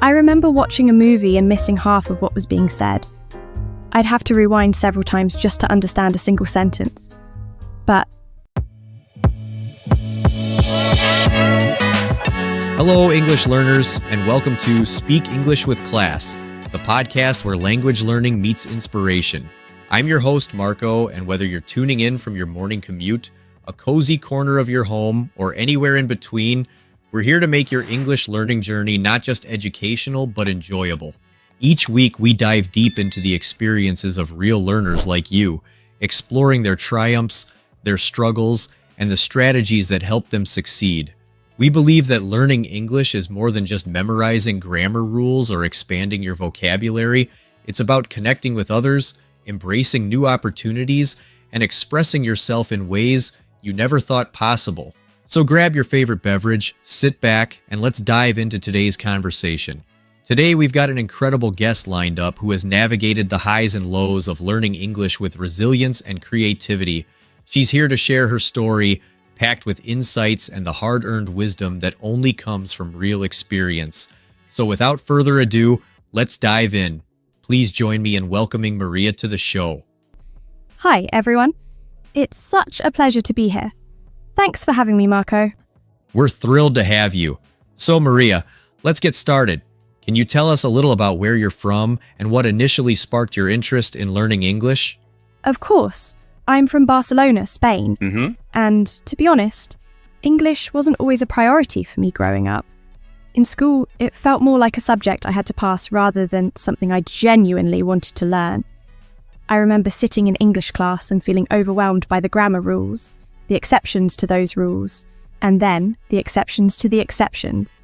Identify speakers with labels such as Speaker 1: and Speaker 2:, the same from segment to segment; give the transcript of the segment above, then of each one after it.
Speaker 1: I remember watching a movie and missing half of what was being said. I'd have to rewind several times just to understand a single sentence. But
Speaker 2: hello, English learners, and welcome to Speak English with Class, the podcast where language learning meets inspiration. I'm your host, Marco, and whether you're tuning in from your morning commute, a cozy corner of your home, or anywhere in between, we're here to make your English learning journey not just educational, but enjoyable. Each week, we dive deep into the experiences of real learners like you, exploring their triumphs, their struggles, and the strategies that help them succeed. We believe that learning English is more than just memorizing grammar rules or expanding your vocabulary. It's about connecting with others, embracing new opportunities, and expressing yourself in ways you never thought possible. So grab your favorite beverage, sit back, and let's dive into today's conversation. Today, we've got an incredible guest lined up who has navigated the highs and lows of learning English with resilience and creativity. She's here to share her story, packed with insights and the hard-earned wisdom that only comes from real experience. So without further ado, let's dive in. Please join me in welcoming Maria to the show.
Speaker 1: hi, everyone. It's such a pleasure to be here. Thanks for having me, Marco.
Speaker 2: We're thrilled to have you. So Maria, let's get started. Can you tell us a little about where you're from and what initially sparked your interest in learning English?
Speaker 1: Of course, I'm from Barcelona, Spain. And to be honest, English wasn't always a priority for me growing up. In school, it felt more like a subject I had to pass rather than something I genuinely wanted to learn. I remember sitting in English class and feeling overwhelmed by the grammar rules, the exceptions to those rules, and then the exceptions to the exceptions.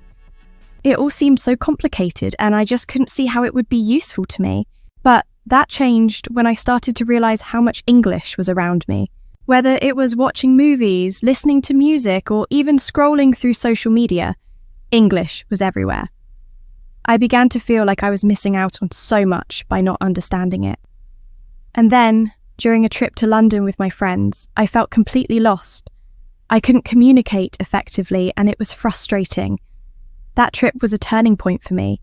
Speaker 1: It all seemed so complicated and I just couldn't see how it would be useful to me. But that changed when I started to realise how much English was around me. Whether it was watching movies, listening to music, or even scrolling through social media, English was everywhere. I began to feel like I was missing out on so much by not understanding it. And then, during a trip to London with my friends, I felt completely lost. I couldn't communicate effectively and it was frustrating. That trip was a turning point for me.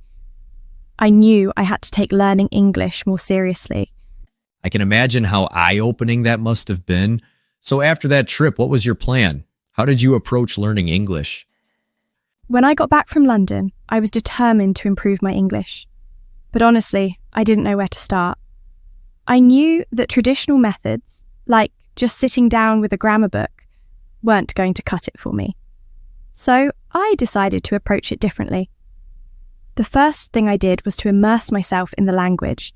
Speaker 1: I knew I had to take learning English more seriously.
Speaker 2: I can imagine how eye-opening that must have been. So after that trip, what was your plan? How did you approach learning English?
Speaker 1: When I got back from London, I was determined to improve my English. But honestly, I didn't know where to start. I knew that traditional methods, like just sitting down with a grammar book, weren't going to cut it for me. So I decided to approach it differently. The first thing I did was to immerse myself in the language.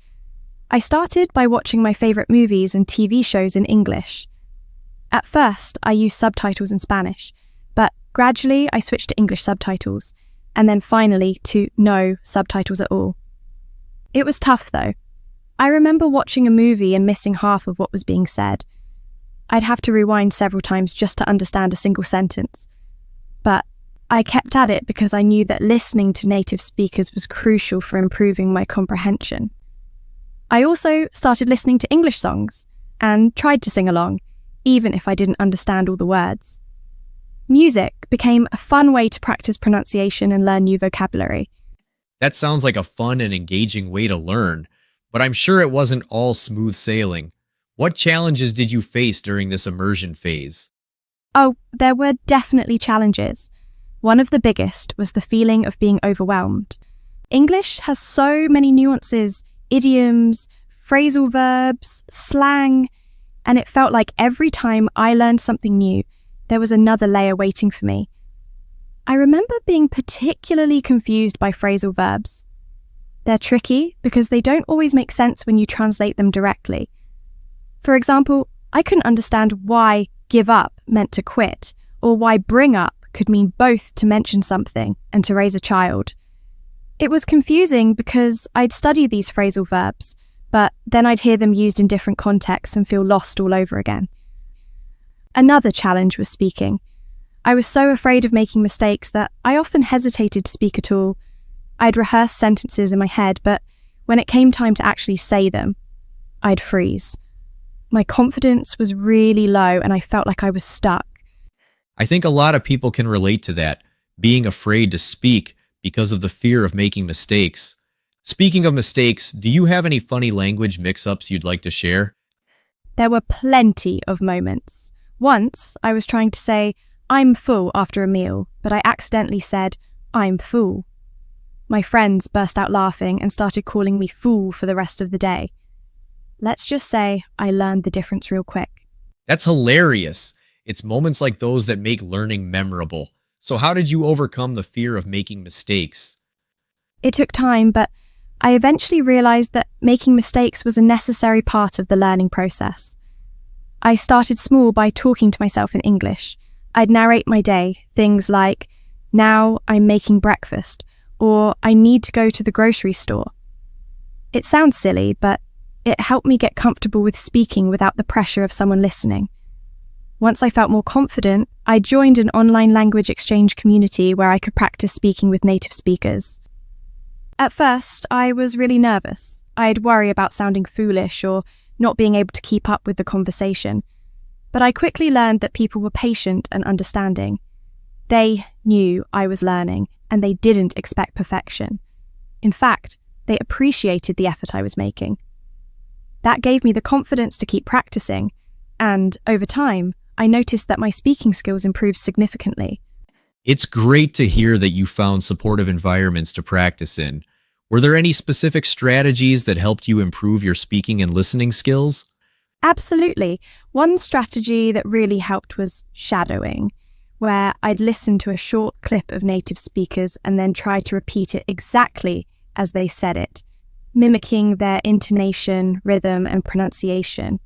Speaker 1: I started by watching my favourite movies and TV shows in English. At first, I used subtitles in Spanish, but gradually I switched to English subtitles, and then finally to no subtitles at all. It was tough though. I remember watching a movie and missing half of what was being said. I'd have to rewind several times just to understand a single sentence. But I kept at it because I knew that listening to native speakers was crucial for improving my comprehension. I also started listening to English songs and tried to sing along, even if I didn't understand all the words. Music became a fun way to practice pronunciation and learn new vocabulary.
Speaker 2: That sounds like a fun and engaging way to learn, but I'm sure it wasn't all smooth sailing. What challenges did you face during this immersion phase?
Speaker 1: Oh, there were definitely challenges. One of the biggest was the feeling of being overwhelmed. English has so many nuances, idioms, phrasal verbs, slang, and it felt like every time I learned something new, there was another layer waiting for me. I remember being particularly confused by phrasal verbs. They're tricky because they don't always make sense when you translate them directly. For example, I couldn't understand why give up meant to quit, or why bring up could mean both to mention something and to raise a child. It was confusing because I'd studied these phrasal verbs, but then I'd hear them used in different contexts and feel lost all over again. Another challenge was speaking. I was so afraid of making mistakes that I often hesitated to speak at all. I'd rehearse sentences in my head, but when it came time to actually say them, I'd freeze. My confidence was really low and I felt like I was stuck.
Speaker 2: I think a lot of people can relate to that, being afraid to speak because of the fear of making mistakes. Speaking of mistakes, do you have any funny language mix-ups you'd like to share?
Speaker 1: There were plenty of moments. Once, I was trying to say, "I'm full" after a meal, but I accidentally said, "I'm full." My friends burst out laughing and started calling me fool for the rest of the day. Let's just say I learned the difference real quick.
Speaker 2: That's hilarious. It's moments like those that make learning memorable. So how did you overcome the fear of making mistakes?
Speaker 1: It took time, but I eventually realized that making mistakes was a necessary part of the learning process. I started small by talking to myself in English. I'd narrate my day, things like, "Now I'm making breakfast," or "I need to go to the grocery store." It sounds silly, but it helped me get comfortable with speaking without the pressure of someone listening. Once I felt more confident, I joined an online language exchange community where I could practice speaking with native speakers. At first, I was really nervous. I'd worry about sounding foolish or not being able to keep up with the conversation. But I quickly learned that people were patient and understanding. They knew I was learning, and they didn't expect perfection. In fact, they appreciated the effort I was making. That gave me the confidence to keep practicing, and over time, I noticed that my speaking skills improved significantly.
Speaker 2: It's great to hear that you found supportive environments to practice in. Were there any specific strategies that helped you improve your speaking and listening skills?
Speaker 1: Absolutely. One strategy that really helped was shadowing, where I'd listen to a short clip of native speakers and then try to repeat it exactly as they said it, mimicking their intonation, rhythm, and pronunciation.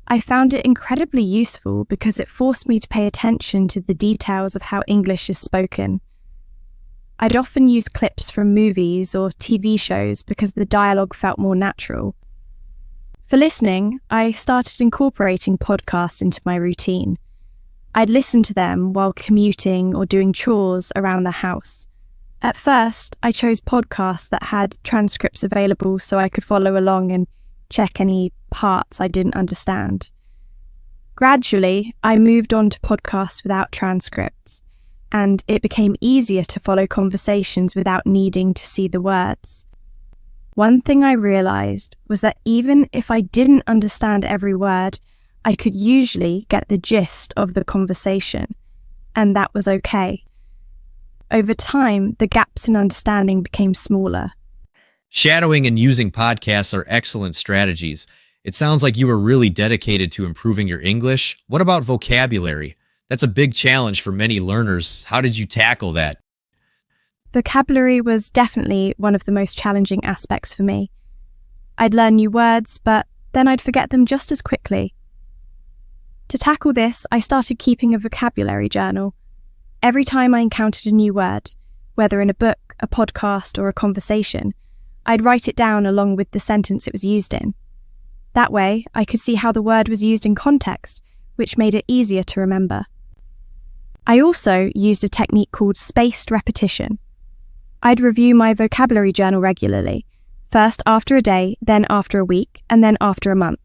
Speaker 1: I found it incredibly useful because it forced me to pay attention to the details of how English is spoken. I'd often use clips from movies or TV shows because the dialogue felt more natural. For listening, I started incorporating podcasts into my routine. I'd listen to them while commuting or doing chores around the house. At first, I chose podcasts that had transcripts available so I could follow along and check any parts I didn't understand. Gradually, I moved on to podcasts without transcripts, and it became easier to follow conversations without needing to see the words. One thing I realized was that even if I didn't understand every word, I could usually get the gist of the conversation, and that was okay. Over time, the gaps in understanding became smaller.
Speaker 2: Shadowing and using podcasts are excellent strategies. It sounds like you were really dedicated to improving your English. What about vocabulary? That's a big challenge for many learners. How did you tackle that?
Speaker 1: Vocabulary was definitely one of the most challenging aspects for me. I'd learn new words, but then I'd forget them just as quickly. To tackle this, I started keeping a vocabulary journal. Every time I encountered a new word, whether in a book, a podcast, or a conversation, I'd write it down along with the sentence it was used in. That way, I could see how the word was used in context, which made it easier to remember. I also used a technique called spaced repetition. I'd review my vocabulary journal regularly, first after a day, then after a week, and then after a month.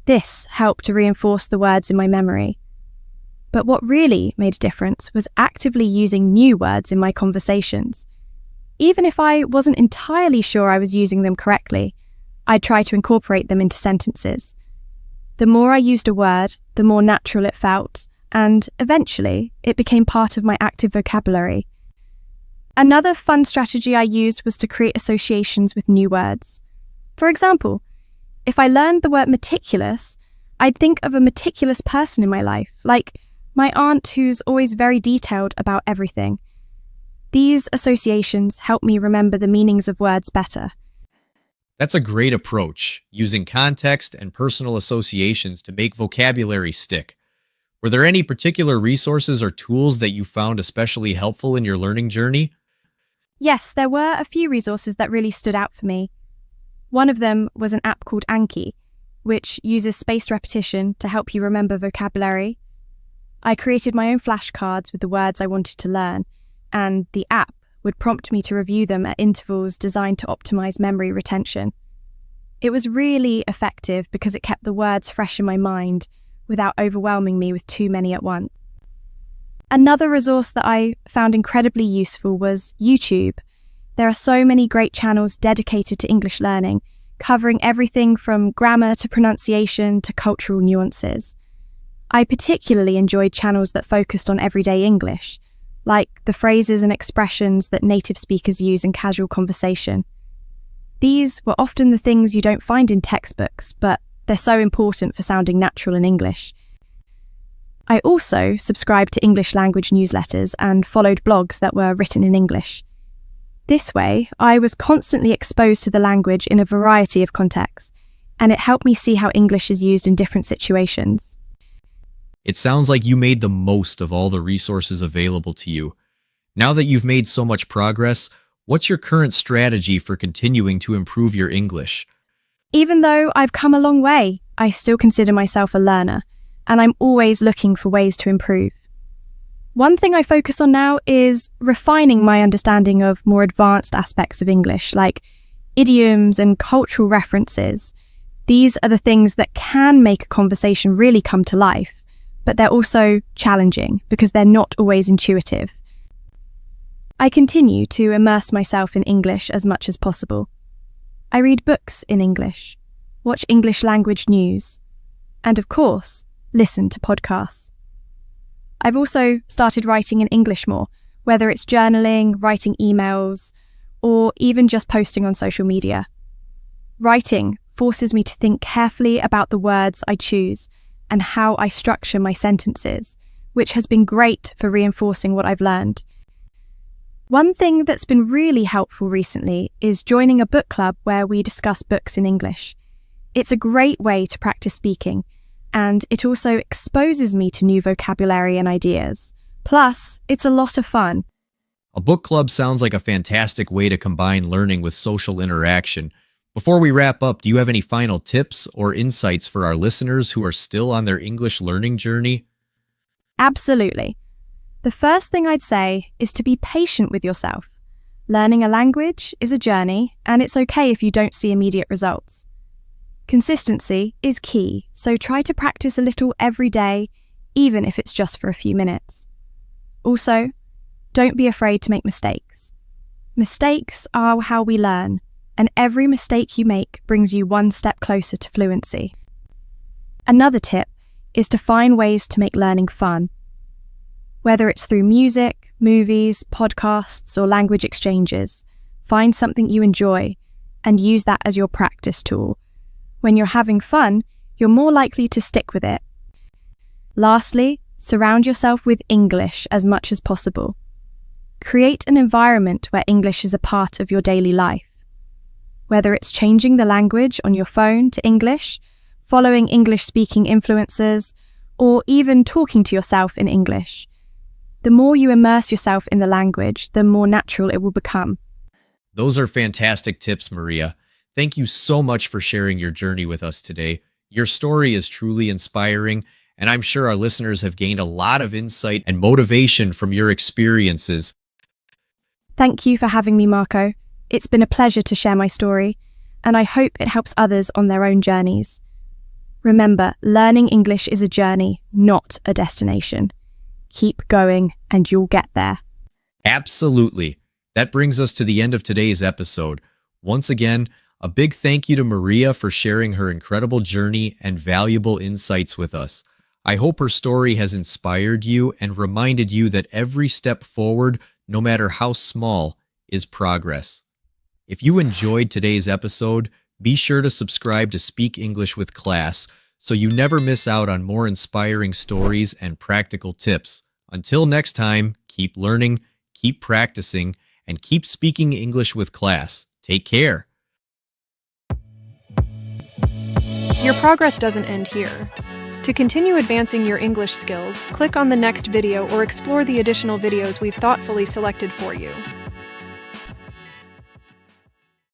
Speaker 1: This helped to reinforce the words in my memory. But what really made a difference was actively using new words in my conversations. Even if I wasn't entirely sure I was using them correctly, I'd try to incorporate them into sentences. The more I used a word, the more natural it felt, and eventually it became part of my active vocabulary. Another fun strategy I used was to create associations with new words. For example, if I learned the word meticulous, I'd think of a meticulous person in my life, like my aunt who's always very detailed about everything. These associations help me remember the meanings of words better.
Speaker 2: That's a great approach, using context and personal associations to make vocabulary stick. Were there any particular resources or tools that you found especially helpful in your learning journey?
Speaker 1: Yes, there were a few resources that really stood out for me. One of them was an app called Anki, which uses spaced repetition to help you remember vocabulary. I created my own flashcards with the words I wanted to learn, and the app would prompt me to review them at intervals designed to optimize memory retention. It was really effective because it kept the words fresh in my mind without overwhelming me with too many at once. Another resource that I found incredibly useful was YouTube. There are so many great channels dedicated to English learning, covering everything from grammar to pronunciation to cultural nuances. I particularly enjoyed channels that focused on everyday English, like the phrases and expressions that native speakers use in casual conversation. These were often the things you don't find in textbooks, but they're so important for sounding natural in English. I also subscribed to English language newsletters and followed blogs that were written in English. This way, I was constantly exposed to the language in a variety of contexts, and it helped me see how English is used in different situations.
Speaker 2: It sounds like you made the most of all the resources available to you. Now that you've made so much progress, what's your current strategy for continuing to improve your English?
Speaker 1: Even though I've come a long way, I still consider myself a learner, and I'm always looking for ways to improve. One thing I focus on now is refining my understanding of more advanced aspects of English, like idioms and cultural references. These are the things that can make a conversation really come to life, but they're also challenging because they're not always intuitive. I continue to immerse myself in English as much as possible. I read books in English, watch English language news, and of course, listen to podcasts. I've also started writing in English more, whether it's journaling, writing emails, or even just posting on social media. Writing forces me to think carefully about the words I choose and how I structure my sentences, which has been great for reinforcing what I've learned. One thing that's been really helpful recently is joining a book club where we discuss books in English. It's a great way to practice speaking, and it also exposes me to new vocabulary and ideas. Plus, it's a lot of fun.
Speaker 2: A book club sounds like a fantastic way to combine learning with social interaction. Before we wrap up, do you have any final tips or insights for our listeners who are still on their English learning journey?
Speaker 1: Absolutely. The first thing I'd say is to be patient with yourself. Learning a language is a journey, and it's okay if you don't see immediate results. Consistency is key, so try to practice a little every day, even if it's just for a few minutes. Also, don't be afraid to make mistakes. Mistakes are how we learn, and every mistake you make brings you one step closer to fluency. Another tip is to find ways to make learning fun. Whether it's through music, movies, podcasts, or language exchanges, find something you enjoy and use that as your practice tool. When you're having fun, you're more likely to stick with it. Lastly, surround yourself with English as much as possible. Create an environment where English is a part of your daily life. Whether it's changing the language on your phone to English, following English-speaking influencers, or even talking to yourself in English. The more you immerse yourself in the language, the more natural it will become.
Speaker 2: Those are fantastic tips, Maria. Thank you so much for sharing your journey with us today. Your story is truly inspiring, and I'm sure our listeners have gained a lot of insight and motivation from your experiences.
Speaker 1: Thank you for having me, Marco. It's been a pleasure to share my story, and I hope it helps others on their own journeys. Remember, learning English is a journey, not a destination. Keep going, and you'll get there.
Speaker 2: Absolutely. That brings us to the end of today's episode. Once again, a big thank you to Maria for sharing her incredible journey and valuable insights with us. I hope her story has inspired you and reminded you that every step forward, no matter how small, is progress. If you enjoyed today's episode, be sure to subscribe to Speak English with Class so you never miss out on more inspiring stories and practical tips. Until next time, keep learning, keep practicing, and keep speaking English with class. Take care.
Speaker 3: Your progress doesn't end here. To continue advancing your English skills, click on the next video or explore the additional videos we've thoughtfully selected for you.